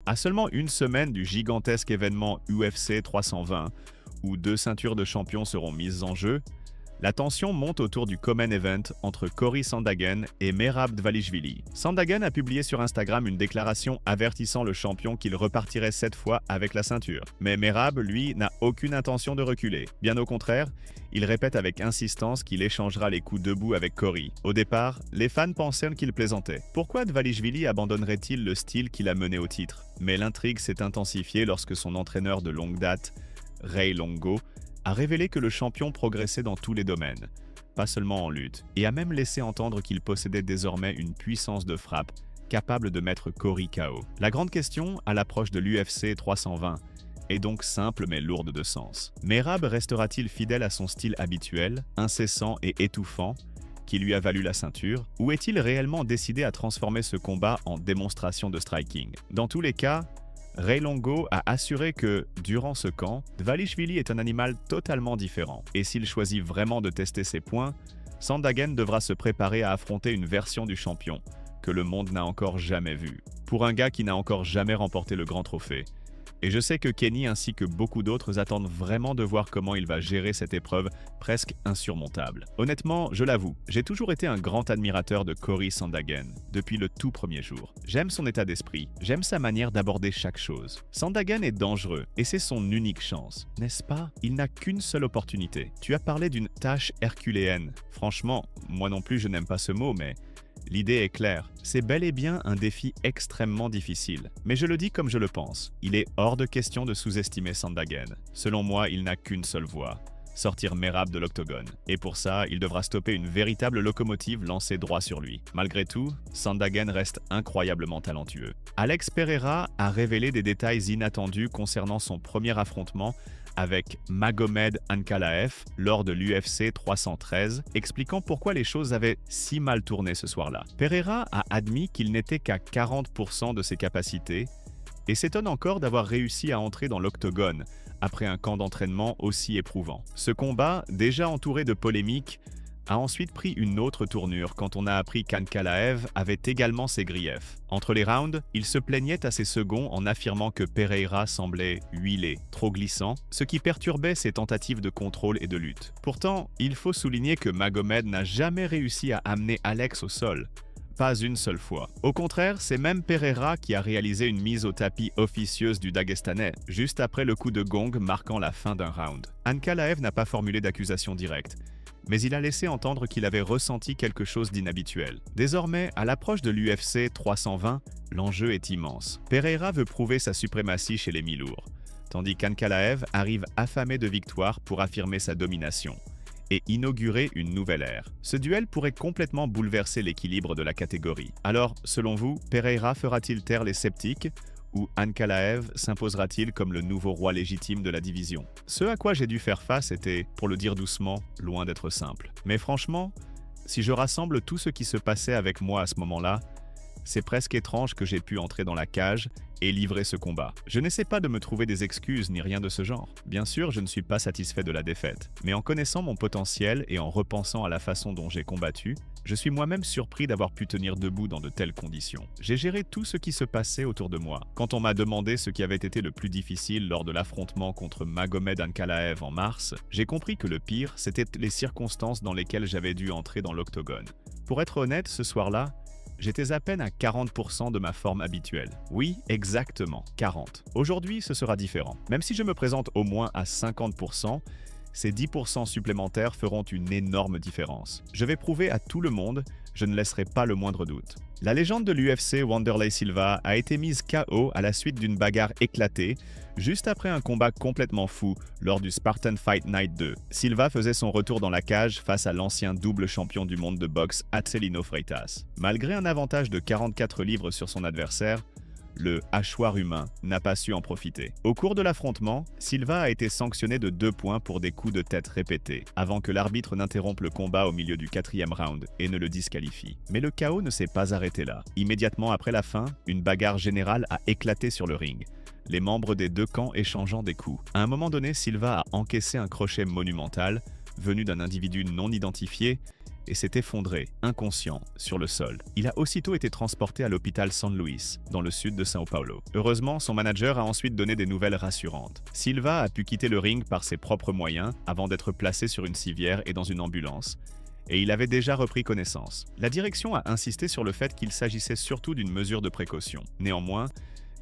À seulement une semaine du gigantesque événement UFC 320, où 2 ceintures de champion seront mises en jeu, la tension monte autour du Common Event entre Cory Sandhagen et Merab Dvalishvili. Sandhagen a publié sur Instagram une déclaration avertissant le champion qu'il repartirait cette fois avec la ceinture. Mais Merab, lui, n'a aucune intention de reculer. Bien au contraire, il répète avec insistance qu'il échangera les coups debout avec Cory. Au départ, les fans pensaient qu'il plaisantait. Pourquoi Dvalishvili abandonnerait-il le style qui l'a mené au titre? Mais l'intrigue s'est intensifiée lorsque son entraîneur de longue date, Ray Longo, a révélé que le champion progressait dans tous les domaines, pas seulement en lutte, et a même laissé entendre qu'il possédait désormais une puissance de frappe capable de mettre Cory KO. La grande question, à l'approche de l'UFC 320, est donc simple mais lourde de sens. Merab restera-t-il fidèle à son style habituel, incessant et étouffant, qui lui a valu la ceinture, ou est-il réellement décidé à transformer ce combat en démonstration de striking? Dans tous les cas, Ray Longo a assuré que, durant ce camp, Dvalishvili est un animal totalement différent. Et s'il choisit vraiment de tester ses points, Sandhagen devra se préparer à affronter une version du champion que le monde n'a encore jamais vue. Pour un gars qui n'a encore jamais remporté le grand trophée. Et je sais que Kenny ainsi que beaucoup d'autres attendent vraiment de voir comment il va gérer cette épreuve presque insurmontable. Honnêtement, je l'avoue, j'ai toujours été un grand admirateur de Cory Sandhagen, depuis le tout premier jour. J'aime son état d'esprit, j'aime sa manière d'aborder chaque chose. Sandhagen est dangereux, et c'est son unique chance, n'est-ce pas? Il n'a qu'une seule opportunité. Tu as parlé d'une tâche herculéenne. Franchement, moi non plus je n'aime pas ce mot, mais l'idée est claire, c'est bel et bien un défi extrêmement difficile. Mais je le dis comme je le pense, il est hors de question de sous-estimer Sandhagen. Selon moi, il n'a qu'une seule voie, sortir Merab de l'octogone. Et pour ça, il devra stopper une véritable locomotive lancée droit sur lui. Malgré tout, Sandhagen reste incroyablement talentueux. Alex Pereira a révélé des détails inattendus concernant son premier affrontement avec Magomed Ankalaev lors de l'UFC 313, expliquant pourquoi les choses avaient si mal tourné ce soir-là. Pereira a admis qu'il n'était qu'à 40% de ses capacités et s'étonne encore d'avoir réussi à entrer dans l'octogone après un camp d'entraînement aussi éprouvant. Ce combat, déjà entouré de polémiques, a ensuite pris une autre tournure quand on a appris qu'Ankalaev avait également ses griefs. Entre les rounds, il se plaignait à ses seconds en affirmant que Pereira semblait huilé, trop glissant, ce qui perturbait ses tentatives de contrôle et de lutte. Pourtant, il faut souligner que Magomed n'a jamais réussi à amener Alex au sol. Pas une seule fois. Au contraire, c'est même Pereira qui a réalisé une mise au tapis officieuse du Dagestanais, juste après le coup de gong marquant la fin d'un round. Ankalaev n'a pas formulé d'accusation directe, mais il a laissé entendre qu'il avait ressenti quelque chose d'inhabituel. Désormais, à l'approche de l'UFC 320, l'enjeu est immense. Pereira veut prouver sa suprématie chez les mi-lourds, tandis qu'Ankalaev arrive affamé de victoire pour affirmer sa domination et inaugurer une nouvelle ère. Ce duel pourrait complètement bouleverser l'équilibre de la catégorie. Alors, selon vous, Pereira fera-t-il taire les sceptiques ou Ankalaev s'imposera-t-il comme le nouveau roi légitime de la division? Ce à quoi j'ai dû faire face était, pour le dire doucement, loin d'être simple. Mais franchement, si je rassemble tout ce qui se passait avec moi à ce moment-là, c'est presque étrange que j'ai pu entrer dans la cage et livrer ce combat. Je n'essaie pas de me trouver des excuses ni rien de ce genre. Bien sûr, je ne suis pas satisfait de la défaite. Mais en connaissant mon potentiel et en repensant à la façon dont j'ai combattu, je suis moi-même surpris d'avoir pu tenir debout dans de telles conditions. J'ai géré tout ce qui se passait autour de moi. Quand on m'a demandé ce qui avait été le plus difficile lors de l'affrontement contre Magomed Ankalaev en mars, j'ai compris que le pire, c'était les circonstances dans lesquelles j'avais dû entrer dans l'octogone. Pour être honnête, ce soir-là, j'étais à peine à 40% de ma forme habituelle. Oui, exactement, 40. Aujourd'hui, ce sera différent. Même si je me présente au moins à 50%, ces 10% supplémentaires feront une énorme différence. Je vais prouver à tout le monde, je ne laisserai pas le moindre doute. La légende de l'UFC Wanderlei Silva a été mise KO à la suite d'une bagarre éclatée, juste après un combat complètement fou lors du Spartan Fight Night 2. Silva faisait son retour dans la cage face à l'ancien double champion du monde de boxe Acelino Freitas. Malgré un avantage de 44 livres sur son adversaire, le hachoir humain n'a pas su en profiter. Au cours de l'affrontement, Silva a été sanctionné de 2 points pour des coups de tête répétés, avant que l'arbitre n'interrompe le combat au milieu du 4e round et ne le disqualifie. Mais le chaos ne s'est pas arrêté là. Immédiatement après la fin, une bagarre générale a éclaté sur le ring, les membres des deux camps échangeant des coups. À un moment donné, Silva a encaissé un crochet monumental, venu d'un individu non identifié, et s'est effondré, inconscient, sur le sol. Il a aussitôt été transporté à l'hôpital San Luis, dans le sud de São Paulo. Heureusement, son manager a ensuite donné des nouvelles rassurantes. Silva a pu quitter le ring par ses propres moyens avant d'être placé sur une civière et dans une ambulance, et il avait déjà repris connaissance. La direction a insisté sur le fait qu'il s'agissait surtout d'une mesure de précaution. Néanmoins,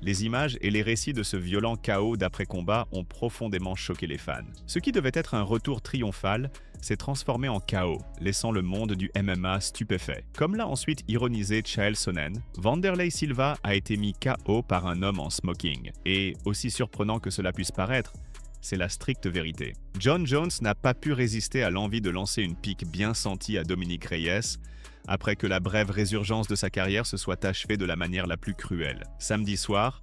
les images et les récits de ce violent chaos d'après-combat ont profondément choqué les fans. Ce qui devait être un retour triomphal s'est transformé en chaos, laissant le monde du MMA stupéfait. Comme l'a ensuite ironisé Chael Sonnen, Wanderlei Silva a été mis KO par un homme en smoking. Et, aussi surprenant que cela puisse paraître, c'est la stricte vérité. John Jones n'a pas pu résister à l'envie de lancer une pique bien sentie à Dominick Reyes, après que la brève résurgence de sa carrière se soit achevée de la manière la plus cruelle. Samedi soir,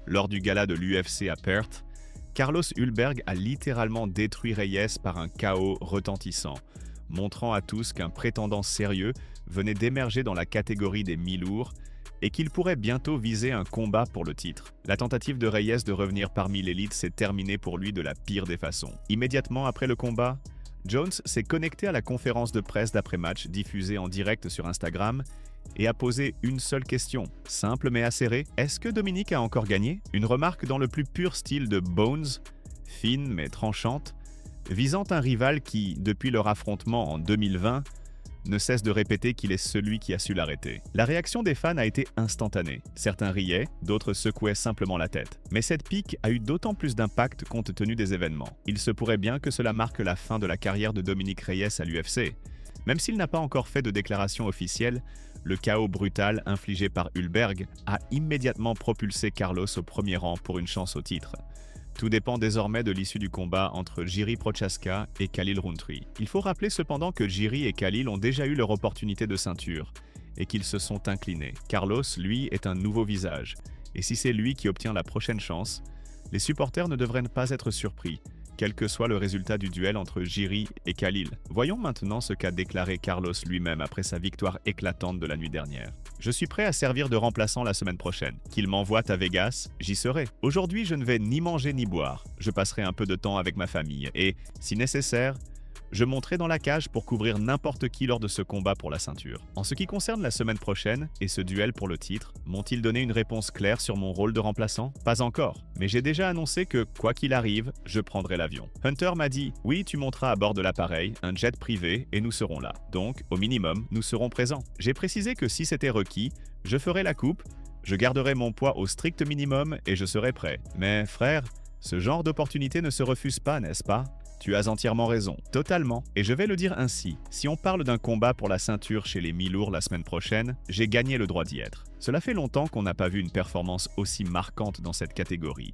lors du gala de l'UFC à Perth, Carlos Ulberg a littéralement détruit Reyes par un KO retentissant, montrant à tous qu'un prétendant sérieux venait d'émerger dans la catégorie des mi-lourds et qu'il pourrait bientôt viser un combat pour le titre. La tentative de Reyes de revenir parmi l'élite s'est terminée pour lui de la pire des façons. Immédiatement après le combat, Jones s'est connecté à la conférence de presse d'après-match diffusée en direct sur Instagram et a posé une seule question, simple mais acérée. Est-ce que Dominick a encore gagné? Une remarque dans le plus pur style de Bones, fine mais tranchante, visant un rival qui, depuis leur affrontement en 2020, ne cesse de répéter qu'il est celui qui a su l'arrêter. La réaction des fans a été instantanée. Certains riaient, d'autres secouaient simplement la tête. Mais cette pique a eu d'autant plus d'impact compte tenu des événements. Il se pourrait bien que cela marque la fin de la carrière de Dominick Reyes à l'UFC. Même s'il n'a pas encore fait de déclaration officielle, le chaos brutal infligé par Ulberg a immédiatement propulsé Carlos au premier rang pour une chance au titre. Tout dépend désormais de l'issue du combat entre Jiri Prochazka et Khalil Rountree. Il faut rappeler cependant que Jiri et Khalil ont déjà eu leur opportunité de ceinture et qu'ils se sont inclinés. Carlos, lui, est un nouveau visage. Et si c'est lui qui obtient la prochaine chance, les supporters ne devraient pas être surpris, quel que soit le résultat du duel entre Jiri et Khalil. Voyons maintenant ce qu'a déclaré Carlos lui-même après sa victoire éclatante de la nuit dernière. Je suis prêt à servir de remplaçant la semaine prochaine. Qu'il m'envoie à Vegas, j'y serai. Aujourd'hui, je ne vais ni manger ni boire. Je passerai un peu de temps avec ma famille et, si nécessaire, je monterai dans la cage pour couvrir n'importe qui lors de ce combat pour la ceinture. En ce qui concerne la semaine prochaine et ce duel pour le titre, m'ont-ils donné une réponse claire sur mon rôle de remplaçant? Pas encore, mais j'ai déjà annoncé que, quoi qu'il arrive, je prendrai l'avion. Hunter m'a dit « Oui, tu monteras à bord de l'appareil, un jet privé, et nous serons là. Donc, au minimum, nous serons présents. » J'ai précisé que si c'était requis, je ferai la coupe, je garderai mon poids au strict minimum et je serai prêt. Mais frère, ce genre d'opportunité ne se refuse pas, n'est-ce pas? Tu as entièrement raison, totalement. Et je vais le dire ainsi, si on parle d'un combat pour la ceinture chez les mi-lourds la semaine prochaine, j'ai gagné le droit d'y être. Cela fait longtemps qu'on n'a pas vu une performance aussi marquante dans cette catégorie.